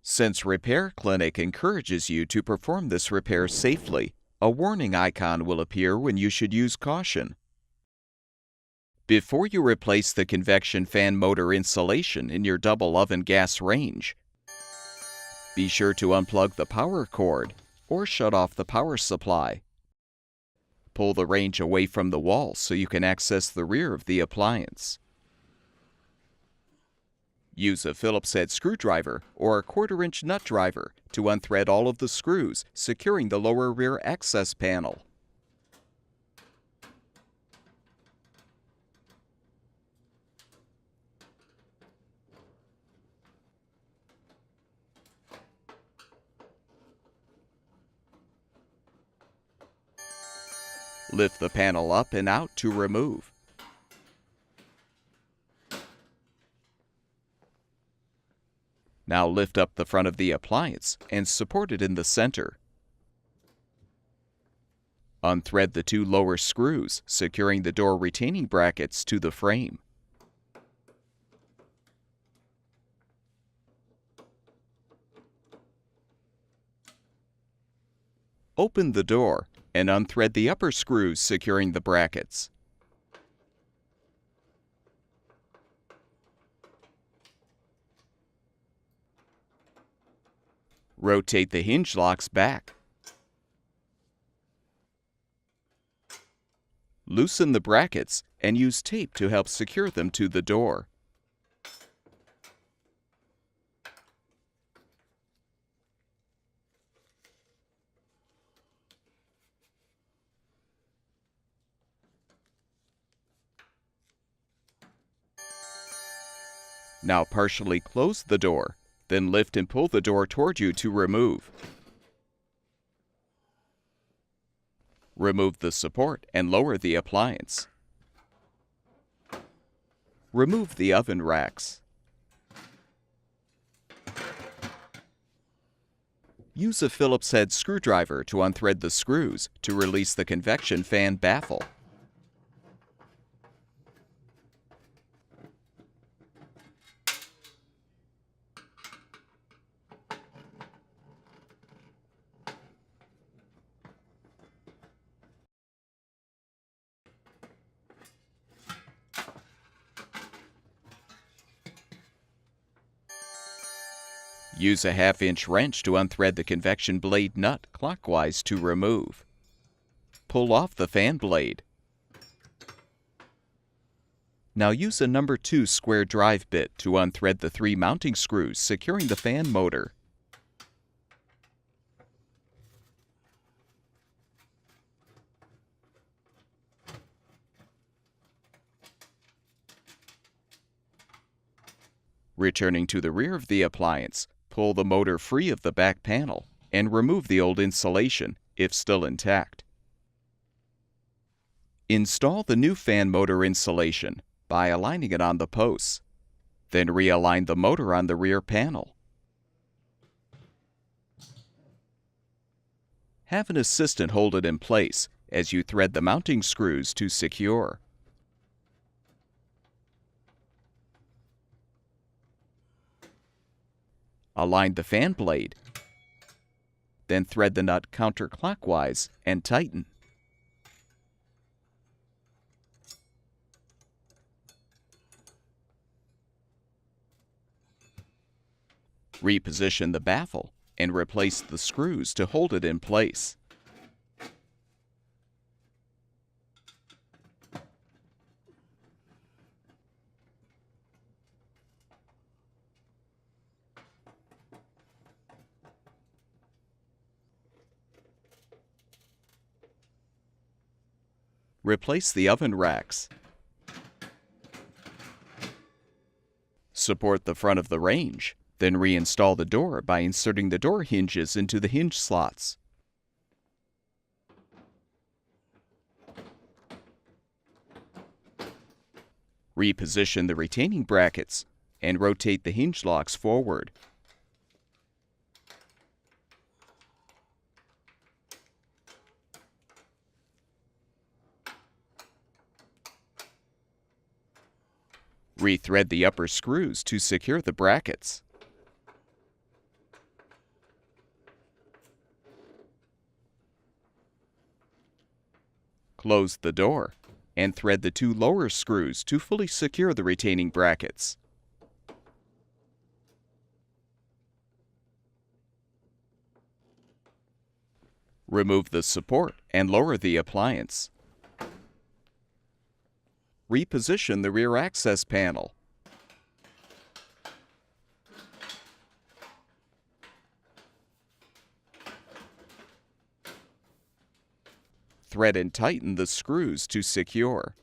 Since Repair Clinic encourages you to perform this repair safely, a warning icon will appear when you should use caution. Before you replace the convection fan motor insulation in your double oven gas range, be sure to unplug the power cord or shut off the power supply. Pull the range away from the wall so you can access the rear of the appliance. Use a Phillips head screwdriver or a 1/4-inch nut driver to unthread all of the screws securing the lower rear access panel. Lift the panel up and out to remove. Now lift up the front of the appliance and support it in the center. Unthread the 2 lower screws, securing the door retaining brackets to the frame. Open the door and unthread the upper screws securing the brackets. Rotate the hinge locks back. Loosen the brackets and use tape to help secure them to the door. Now partially close the door, then lift and pull the door toward you to remove. Remove the support and lower the appliance. Remove the oven racks. Use a Phillips head screwdriver to unthread the screws to release the convection fan baffle. Use a 1/2-inch wrench to unthread the convection blade nut clockwise to remove. Pull off the fan blade. Now use a No. 2 square drive bit to unthread the 3 mounting screws securing the fan motor. Returning to the rear of the appliance, pull the motor free of the back panel and remove the old insulation, if still intact. Install the new fan motor insulation by aligning it on the posts. Then realign the motor on the rear panel. Have an assistant hold it in place as you thread the mounting screws to secure. Align the fan blade, then thread the nut counterclockwise and tighten. Reposition the baffle and replace the screws to hold it in place. Replace the oven racks. Support the front of the range, then reinstall the door by inserting the door hinges into the hinge slots. Reposition the retaining brackets and rotate the hinge locks forward. Rethread the upper screws to secure the brackets. Close the door and thread the 2 lower screws to fully secure the retaining brackets. Remove the support and lower the appliance. Reposition the rear access panel. Thread and tighten the screws to secure.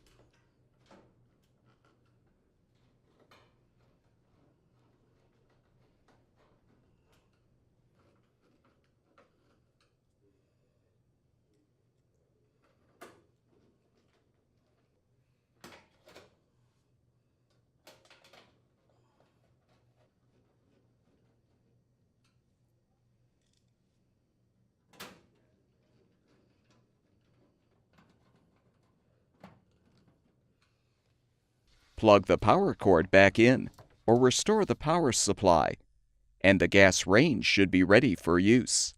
Plug the power cord back in, or restore the power supply, and the gas range should be ready for use.